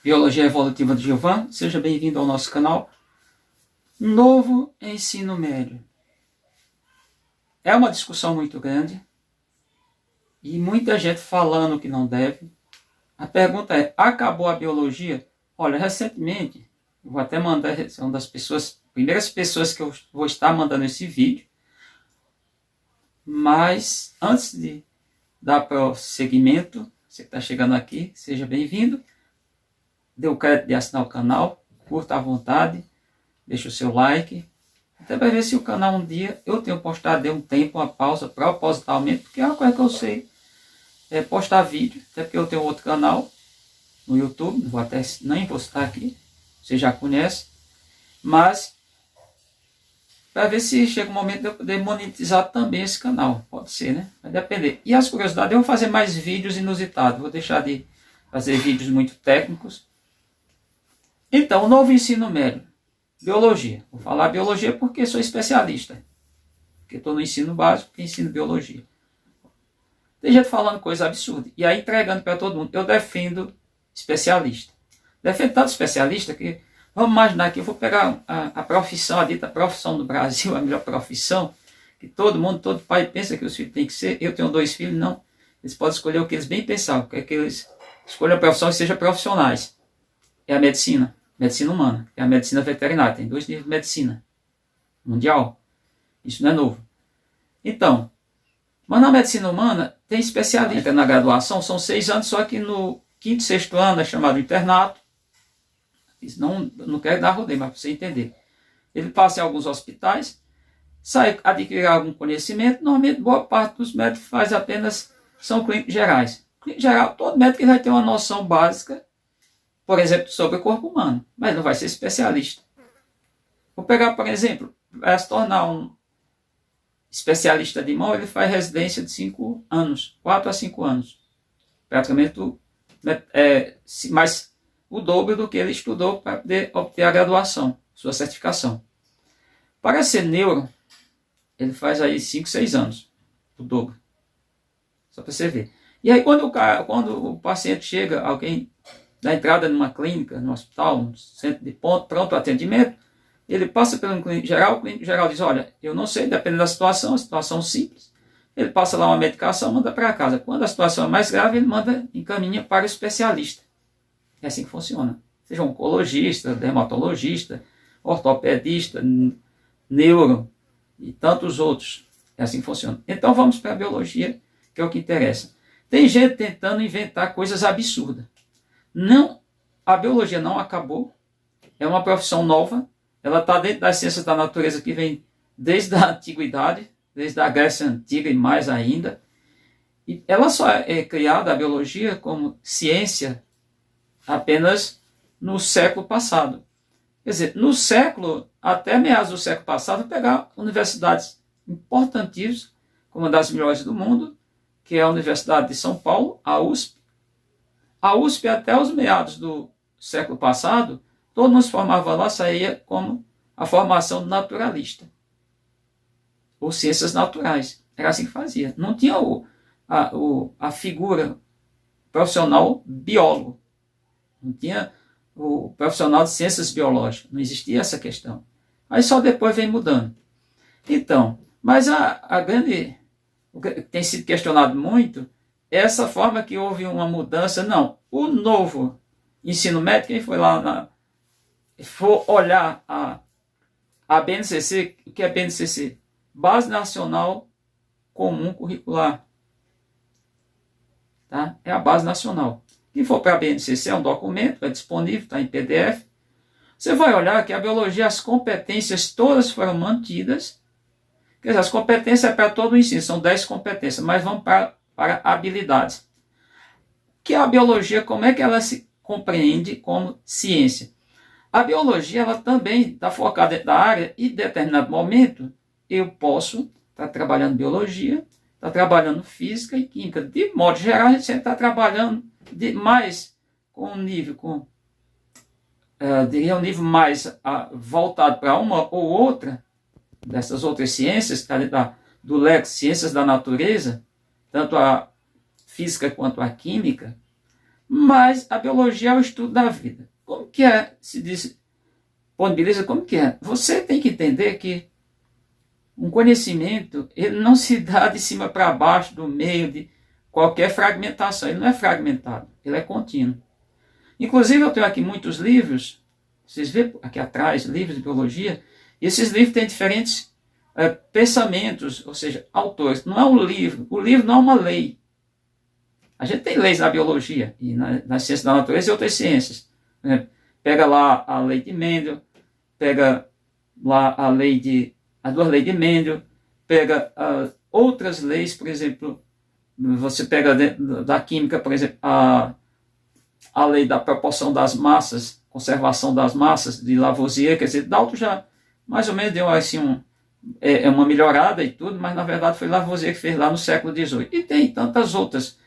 Biologia Evolutiva do Gilvan, seja bem-vindo ao nosso canal. Novo ensino médio. É uma discussão muito grande e muita gente falando que não deve. A pergunta é, acabou a biologia? Olha, recentemente, eu vou até mandar, é uma das primeiras pessoas que eu vou estar mandando esse vídeo, mas antes de dar prosseguimento, você que está chegando aqui, seja bem-vindo. Dê o crédito de assinar o canal, curta à vontade, deixa o seu like, até para ver se o canal um dia eu tenho postado, dei um tempo, uma pausa propositalmente, porque é uma coisa que eu sei, é postar vídeo, até porque eu tenho outro canal no YouTube, não vou até nem postar aqui, você já conhece, mas para ver se chega um momento de eu poder monetizar também esse canal, pode ser, né? Vai depender. E as curiosidades, eu vou fazer mais vídeos inusitados, vou deixar de fazer vídeos muito técnicos. Então, o novo ensino médio, biologia. Vou falar biologia porque sou especialista. Porque estou no ensino básico e ensino biologia. Tem gente falando coisa absurda. E aí entregando para todo mundo. Eu defendo especialista. Defendo tanto especialista que, vamos imaginar que eu vou pegar a profissão, a dita profissão do Brasil, a melhor profissão, que todo pai pensa que os filhos têm que ser. Eu tenho 2 filhos, não. Eles podem escolher o que eles bem pensam. Quer que eles escolham a profissão e sejam profissionais. É a medicina humana, é a medicina veterinária, tem 2 níveis de medicina mundial, isso não é novo. Então, mas na medicina humana tem especialista na graduação, são 6 anos, só que no 5º, 6º ano é chamado internato, isso não quero dar rodeio, mas para você entender. Ele passa em alguns hospitais, sai adquirir algum conhecimento, normalmente boa parte dos médicos são clínicos gerais. Clínico geral, todo médico vai ter uma noção básica, por exemplo, sobre o corpo humano, mas não vai ser especialista. Vou pegar, por exemplo, para se tornar um especialista de mão, ele faz residência de 5 anos, 4 a 5 anos. Praticamente mais o dobro do que ele estudou para poder obter a graduação, sua certificação. Para ser neuro, ele faz aí 5, 6 anos, o dobro. Só para você ver. E aí quando o paciente chega, alguém da entrada numa clínica, no hospital, um centro de pronto atendimento, ele passa pelo clínico geral, o clínico geral diz, olha, eu não sei, dependendo da situação, a situação simples, ele passa lá uma medicação, manda para casa. Quando a situação é mais grave, ele encaminha para o especialista. É assim que funciona. Seja oncologista, dermatologista, ortopedista, neuro e tantos outros. É assim que funciona. Então vamos para a biologia, que é o que interessa. Tem gente tentando inventar coisas absurdas. Não, a biologia não acabou, é uma profissão nova, ela está dentro das ciências da natureza que vem desde a antiguidade, desde a Grécia Antiga e mais ainda, e ela só é criada, a biologia, como ciência apenas no século passado. Quer dizer, até meados do século passado, vou pegar universidades importantíssimas, como uma das melhores do mundo, que é a Universidade de São Paulo, a USP. A USP, até os meados do século passado, todo mundo se formava lá, saía como a formação naturalista, ou ciências naturais. Era assim que fazia. Não tinha a figura profissional biólogo, não tinha o profissional de ciências biológicas, não existia essa questão. Aí só depois vem mudando. Então, mas o que tem sido questionado muito, essa forma que houve uma mudança, não. O novo ensino médio, quem foi lá, for olhar a BNCC, o que é BNCC? Base Nacional Comum Curricular. Tá? É a base nacional. Quem for para a BNCC é um documento, é disponível, está em PDF. Você vai olhar que a biologia, as competências todas foram mantidas. Quer dizer, as competências é para todo o ensino, são 10 competências, mas vão para habilidades. Que a biologia, como é que ela se compreende como ciência? A biologia, ela também está focada dentro da área e em determinado momento eu posso estar trabalhando biologia, estar trabalhando física e química. De modo geral, a gente sempre está trabalhando mais com um nível, diria um nível mais voltado para uma ou outra dessas outras ciências, que está do leque de ciências da natureza, tanto a física quanto a química, Mas a biologia é o estudo da vida. Como que é, se diz, beleza, como que é? Você tem que entender que um conhecimento, ele não se dá de cima para baixo, do meio, de qualquer fragmentação. Ele não é fragmentado, ele é contínuo. Inclusive, eu tenho aqui muitos livros, vocês veem aqui atrás, livros de biologia, e esses livros têm diferentes pensamentos, ou seja, autores. Não é um livro, o livro não é uma lei. A gente tem leis na biologia, e na ciência da natureza e outras ciências. Pega lá a lei de Mendel, pega lá as duas leis de Mendel, pega outras leis, por exemplo, você pega da química, por exemplo, a lei da proporção das massas, conservação das massas, de Lavoisier, quer dizer, Dalton já mais ou menos deu assim uma melhorada e tudo, mas na verdade foi Lavoisier que fez lá no século XVIII. E tem tantas outras,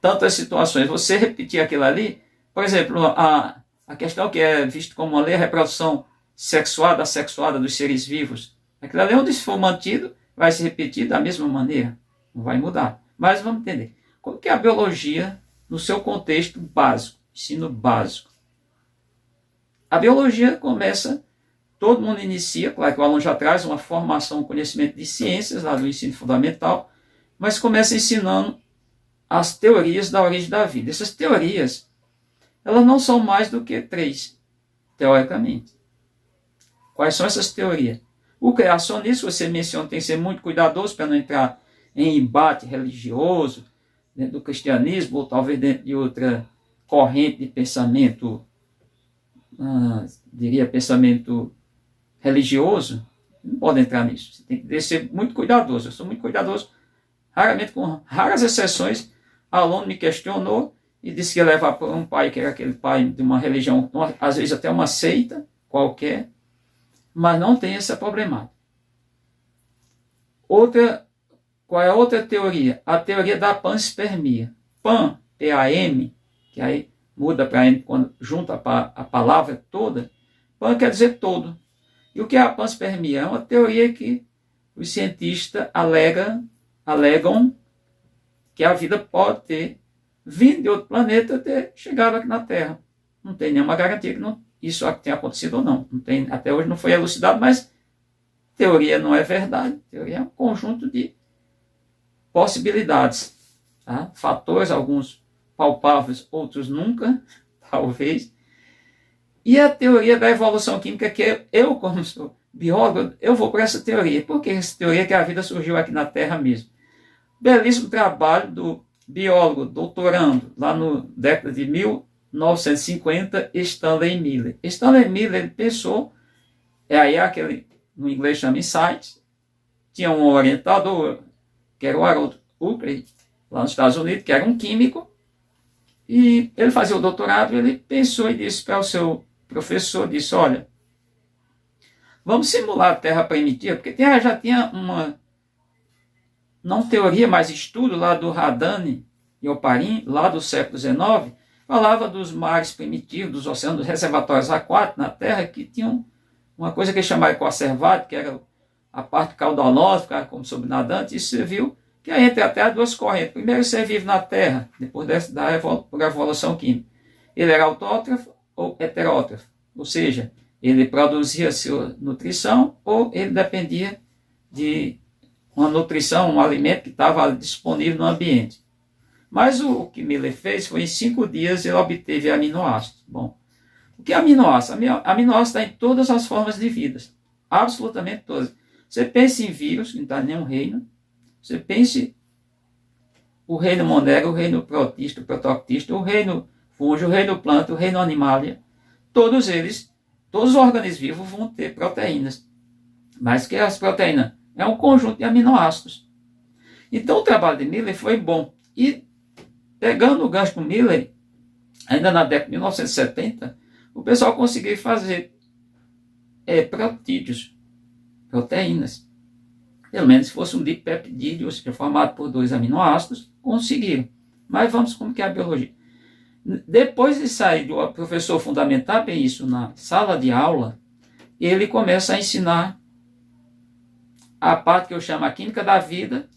tantas situações. Você repetir aquilo ali, por exemplo, a questão que é vista como uma lei, a reprodução sexuada, assexuada dos seres vivos, aquilo ali onde se for mantido, vai se repetir da mesma maneira, não vai mudar. Mas vamos entender, como que é a biologia no seu contexto básico, ensino básico. A biologia começa, todo mundo inicia, claro que o aluno já traz uma formação, um conhecimento de ciências, lá do ensino fundamental, mas começa ensinando as teorias da origem da vida. Essas teorias, elas não são mais do que 3, teoricamente. Quais são essas teorias? O criacionismo, você menciona, tem que ser muito cuidadoso para não entrar em embate religioso, dentro do cristianismo, ou talvez dentro de outra corrente de pensamento, diria pensamento religioso. Não pode entrar nisso. Você tem que ser muito cuidadoso. Eu sou muito cuidadoso, raramente, com raras exceções. Aluno me questionou e disse que ia levar para um pai que era aquele pai de uma religião, às vezes até uma seita qualquer, mas não tem essa problemática. Qual é a outra teoria? A teoria da panspermia. Pan, P-A-M, que aí muda para M quando junta a palavra toda. Pan quer dizer todo. E o que é a panspermia? É uma teoria que os cientistas alegam que a vida pode ter vindo de outro planeta ter chegado aqui na Terra. Não tem nenhuma garantia que isso tenha acontecido ou não. Até hoje não foi elucidado, mas teoria não é verdade. Teoria é um conjunto de possibilidades. Tá? Fatores, alguns palpáveis, outros nunca, talvez. E a teoria da evolução química, que eu como sou biólogo, eu vou por essa teoria. Por que essa teoria? Que a vida surgiu aqui na Terra mesmo. Belíssimo trabalho do biólogo doutorando, lá no década de 1950, Stanley Miller. Stanley Miller, ele pensou, aí aquele, no inglês chama insight, tinha um orientador, que era o Harold Urey, lá nos Estados Unidos, que era um químico, e ele fazia o doutorado, ele pensou e disse para o seu professor, disse, olha, vamos simular a Terra primitiva, porque a Terra já tinha uma, não teoria, mas estudo lá do Radani e Oparin, lá do século XIX, falava dos mares primitivos, dos oceanos, dos reservatórios aquáticos na Terra, que tinham uma coisa que chamava equacervado, que era a parte caudalosa, ficava como sobrenadante, e se viu que é entre até duas correntes. Primeiro, ser vivo na Terra, depois por evolução química. Ele era autótrofo ou heterótrofo, ou seja, ele produzia sua nutrição ou ele dependia de uma nutrição, um alimento que estava disponível no ambiente. Mas o que Miller fez foi, em 5 dias, ele obteve aminoácidos. Bom, o que é aminoácido? Aminoácido está em todas as formas de vida, absolutamente todas. Você pensa em vírus, que não está em nenhum reino. Você pense o reino monero, o reino protista, o protoctista, o reino fungo, o reino planta, o reino animalia. Todos eles, todos os organismos vivos vão ter proteínas. Mas o que é as proteínas? É um conjunto de aminoácidos. Então o trabalho de Miller foi bom. E pegando o gancho com Miller, ainda na década de 1970, o pessoal conseguiu fazer protídeos, proteínas. Pelo menos se fosse um dipeptídeo, ou seja, formado por 2 aminoácidos, conseguiram. Mas vamos como que é a biologia. Depois de sair do professor fundamentar bem isso na sala de aula, ele começa a ensinar a parte que eu chamo a química da vida,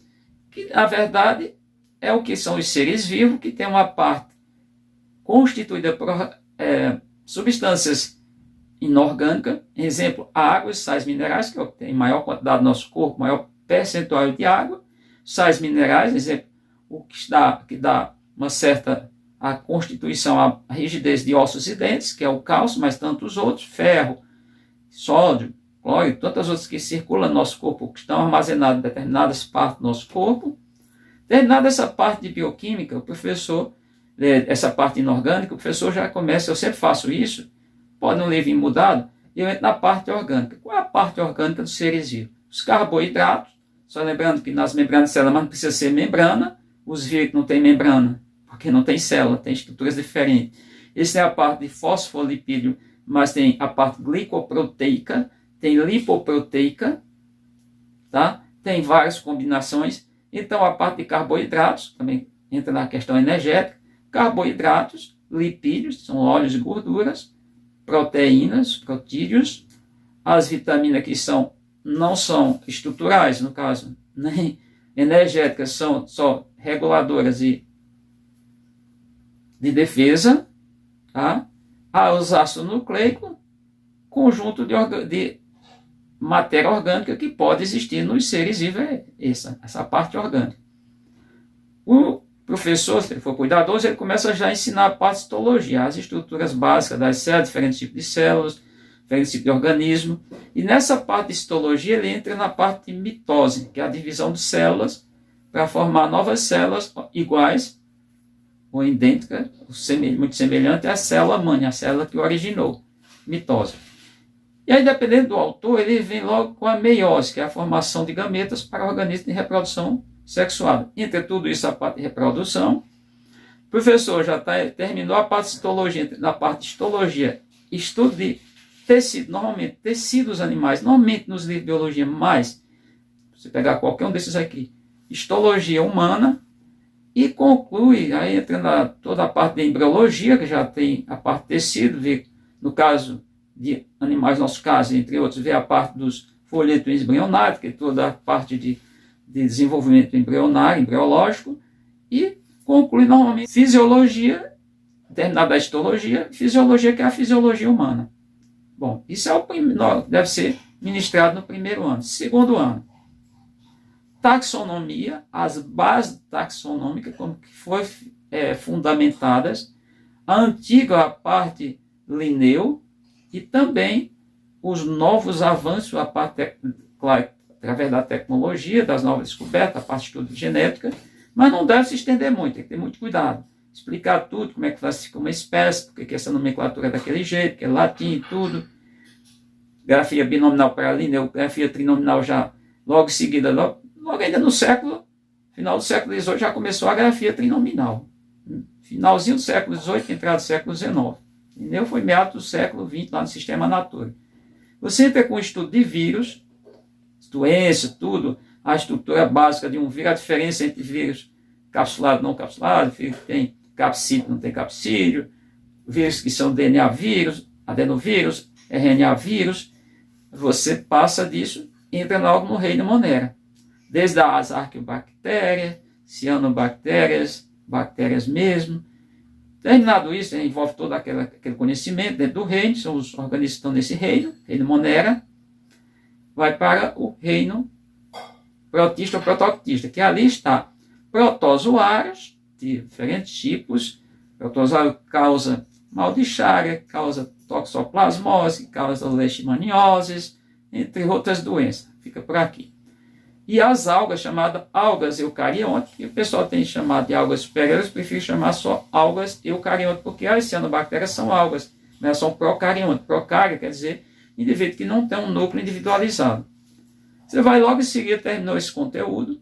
que na verdade é o que são os seres vivos, que tem uma parte constituída por substâncias inorgânicas, exemplo, água e sais minerais, que é o que tem maior quantidade no nosso corpo, maior percentual de água, sais minerais, exemplo, o que dá uma certa a constituição, a rigidez de ossos e dentes, que é o cálcio, mas tantos outros, ferro, sódio, cloro, tantas outras que circulam no nosso corpo, que estão armazenadas em determinadas partes do nosso corpo. Terminada essa parte de bioquímica, o professor, essa parte inorgânica, o professor já começa, eu sempre faço isso, pode não vir mudado, e eu entro na parte orgânica. Qual é a parte orgânica dos seres vivos? Os carboidratos, só lembrando que nas membranas de célula, mas não precisa ser membrana, os vírus não têm membrana, porque não tem célula, tem estruturas diferentes. Essa é a parte de fosfolipídio, mas tem a parte glicoproteica, tem lipoproteica, tá? Tem várias combinações. Então, a parte de carboidratos, também entra na questão energética, carboidratos, lipídios, são óleos e gorduras, proteínas, protídeos, as vitaminas que não são estruturais, no caso, nem energéticas, são só reguladoras de defesa, tá? Os ácidos nucleicos, conjunto de matéria orgânica que pode existir nos seres vivos, essa parte orgânica. O professor, se ele for cuidadoso, ele começa já a ensinar a parte de histologia, as estruturas básicas das células, diferentes tipos de células, diferentes tipos de organismos. E nessa parte de histologia, ele entra na parte de mitose, que é a divisão de células para formar novas células iguais ou idênticas, muito semelhante à célula mãe, a célula que originou, mitose. E aí, dependendo do autor, ele vem logo com a meiose, que é a formação de gametas para organismos de reprodução sexuada. Entre tudo isso, a parte de reprodução. O professor já terminou a parte de histologia. Na parte de histologia, estudo de tecido, normalmente tecidos animais, normalmente nos livros de biologia, mas você pegar qualquer um desses aqui, histologia humana, e conclui, aí entra toda a parte de embriologia, que já tem a parte de tecido, no caso de animais, no nosso caso, entre outros, vê a parte dos folhetos embrionários, que é toda a parte de desenvolvimento embrionário, embriológico, e conclui normalmente fisiologia, terminada a histologia, fisiologia, que é a fisiologia humana. Bom, isso deve ser ministrado no primeiro ano. Segundo ano, taxonomia, as bases taxonômicas, como que foi fundamentadas, a antiga parte Linneu, e também os novos avanços, a parte, claro, através da tecnologia, das novas descobertas, a parte de estudo de genética, mas não deve se estender muito, tem que ter muito cuidado. Explicar tudo, como é que classifica uma espécie, porque essa nomenclatura é daquele jeito, que é latim e tudo. Grafia binominal para Linneu, grafia trinominal já logo em seguida, logo ainda no final do século XVIII já começou a grafia trinominal. Finalzinho do século XVIII, entrada do século XIX. Linneu foi meados do século XX, lá no sistema Natura. Você entra com o estudo de vírus, doença, tudo, a estrutura básica de um vírus, a diferença entre vírus capsulado e não capsulado, vírus que tem capsídeo, não tem capsídeo, vírus que são DNA vírus, adenovírus, RNA vírus, você passa disso e entra logo no reino Monera. Desde as arqueobactérias, cianobactérias, bactérias mesmo. Terminado isso, envolve todo aquele conhecimento dentro do reino, são os organismos que estão nesse reino Monera, vai para o reino protista ou protoctista, que ali está protozoários de diferentes tipos. Protozoário causa mal de Chagas, causa toxoplasmose, causa leishmaniose, entre outras doenças. Fica por aqui. E as algas, chamadas algas eucariontes, que o pessoal tem chamado de algas superiores, prefiro chamar só algas eucariontes, porque as cianobactérias são algas, mas são procariontes. Procário quer dizer indivíduo que não tem um núcleo individualizado. Você vai logo em seguida, terminou esse conteúdo,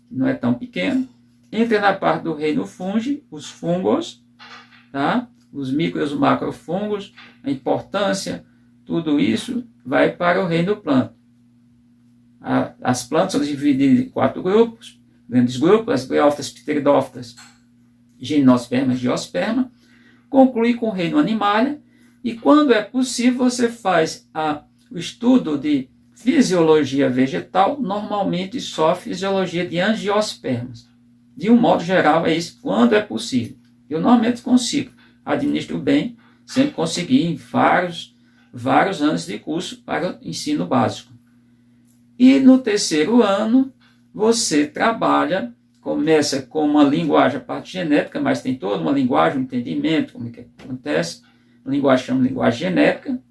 não é tão pequeno, entra na parte do reino fungi, os fungos, tá? Os micro e os macrofungos, a importância, tudo isso vai para o reino planta. As plantas são divididas em 4 grupos, grandes grupos, as briófitas, pteridófitas, gimnosperma e geosperma, conclui com o reino animalia, e quando é possível você faz o estudo de fisiologia vegetal, normalmente só fisiologia de angiospermas. De um modo geral, é isso, quando é possível. Eu normalmente consigo, administro bem, sempre consegui em vários anos de curso para ensino básico. E no terceiro ano, você trabalha, começa com uma linguagem, a parte genética, mas tem toda uma linguagem, um entendimento, como é que acontece. A linguagem chama linguagem genética,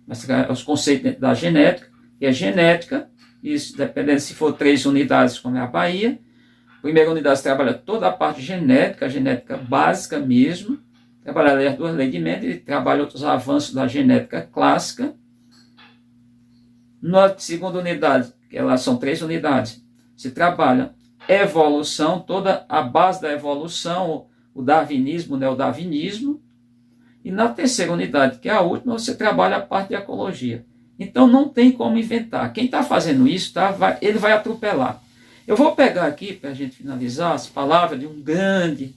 mas os conceitos dentro da genética, e a genética, isso dependendo se for 3 unidades, como é a Bahia. Primeira unidade você trabalha toda a parte genética, a genética básica mesmo, trabalha as 2 leis de Mendel, trabalha outros avanços da genética clássica. Na segunda unidade, que elas são 3 unidades, se trabalha evolução, toda a base da evolução, o darwinismo, o neodarwinismo. E na terceira unidade, que é a última, você trabalha a parte de ecologia. Então não tem como inventar. Quem está fazendo isso, ele vai atropelar. Eu vou pegar aqui, para a gente finalizar, as palavras de um grande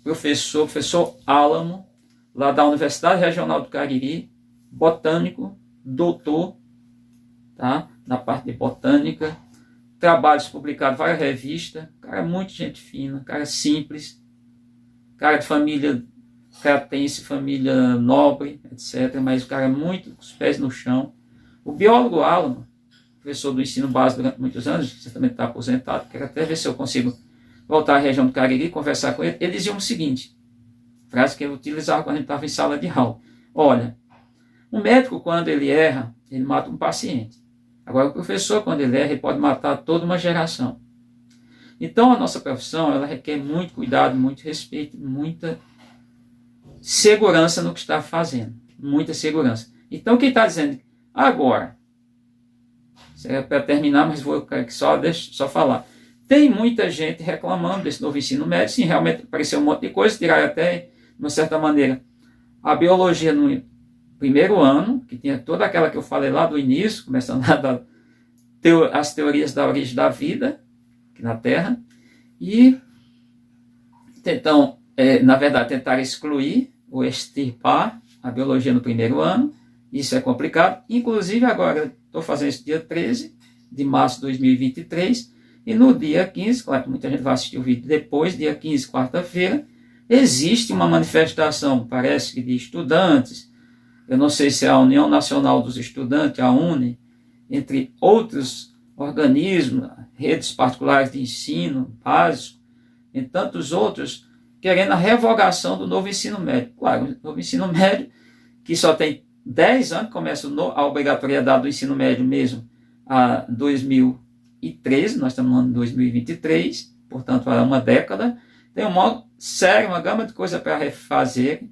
professor Álamo, lá da Universidade Regional do Cariri, botânico, doutor, tá? Na parte de botânica, trabalhos publicados em várias revistas, cara muito gente fina, cara simples, cara de família cratense, família nobre, etc. Mas o cara muito com os pés no chão. O biólogo Álamo, professor do ensino básico durante muitos anos, certamente está aposentado, quero até ver se eu consigo voltar à região do Cariri e conversar com ele. Ele dizia o seguinte, frase que ele utilizava quando a gente estava em sala de aula: olha, um médico, quando ele erra, ele mata um paciente. Agora, o professor, quando ele erra, ele pode matar toda uma geração. Então, a nossa profissão, ela requer muito cuidado, muito respeito, muita segurança no que está fazendo. Muita segurança. Então, quem está dizendo agora, é para terminar, mas vou só falar. Tem muita gente reclamando desse novo ensino médio. Sim, realmente apareceu um monte de coisa, tiraram até, de uma certa maneira, a biologia no primeiro ano, que tinha toda aquela que eu falei lá do início, começando lá as teorias da origem da vida, aqui na Terra, e então, na verdade, tentaram excluir ou extirpar a biologia no primeiro ano. Isso é complicado. Inclusive, agora, estou fazendo isso dia 13 de março de 2023, e no dia 15, claro que muita gente vai assistir o vídeo depois, dia 15, quarta-feira, existe uma manifestação, parece que de estudantes, eu não sei se é a União Nacional dos Estudantes, a UNE, entre outros organismos, redes particulares de ensino básico, e tantos outros, querendo a revogação do novo ensino médio. Claro, o novo ensino médio, que só tem 10 anos, começa a obrigatoriedade do ensino médio mesmo, a 2013, nós estamos no ano de 2023, portanto, há uma década, tem uma gama de coisas para refazer,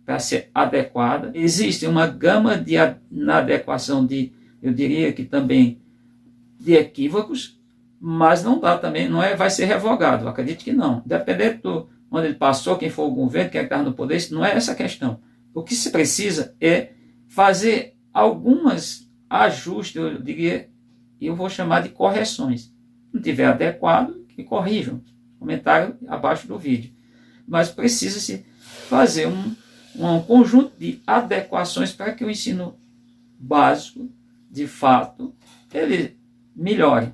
para ser adequada. Existe uma gama de inadequação eu diria que também, de equívocos, mas não dá também, vai ser revogado, eu acredito que não. Dependendo de onde ele passou, quem for o governo, quem estava no poder, isso não é essa a questão. O que se precisa é fazer algumas ajustes, eu diria, eu vou chamar de correções. Se não tiver adequado, que corrijam. Comentário abaixo do vídeo. Mas precisa-se fazer um conjunto de adequações para que o ensino básico, de fato, ele melhore.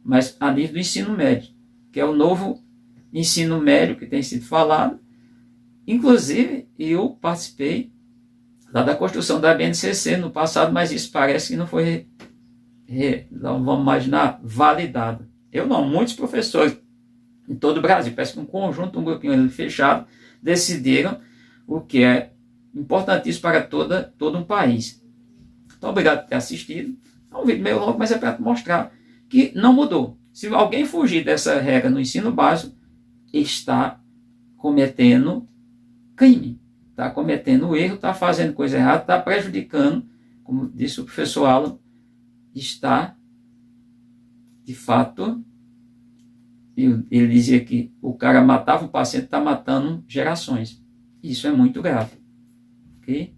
Mas a nível do ensino médio, que é o novo ensino médio que tem sido falado. Inclusive, eu participei lá da construção da BNCC no passado, mas isso parece que não foi, não vamos imaginar, validado. Eu não, muitos professores em todo o Brasil, parece que um conjunto, um grupinho fechado, decidiram o que é importantíssimo para todo um país. Então, obrigado por ter assistido. É um vídeo meio longo, mas é para mostrar que não mudou. Se alguém fugir dessa regra no ensino básico, está cometendo crime, está cometendo erro, está fazendo coisa errada, está prejudicando, como disse o professor Alan, está, de fato, ele dizia que o cara matava um paciente, está matando gerações. Isso é muito grave. Ok?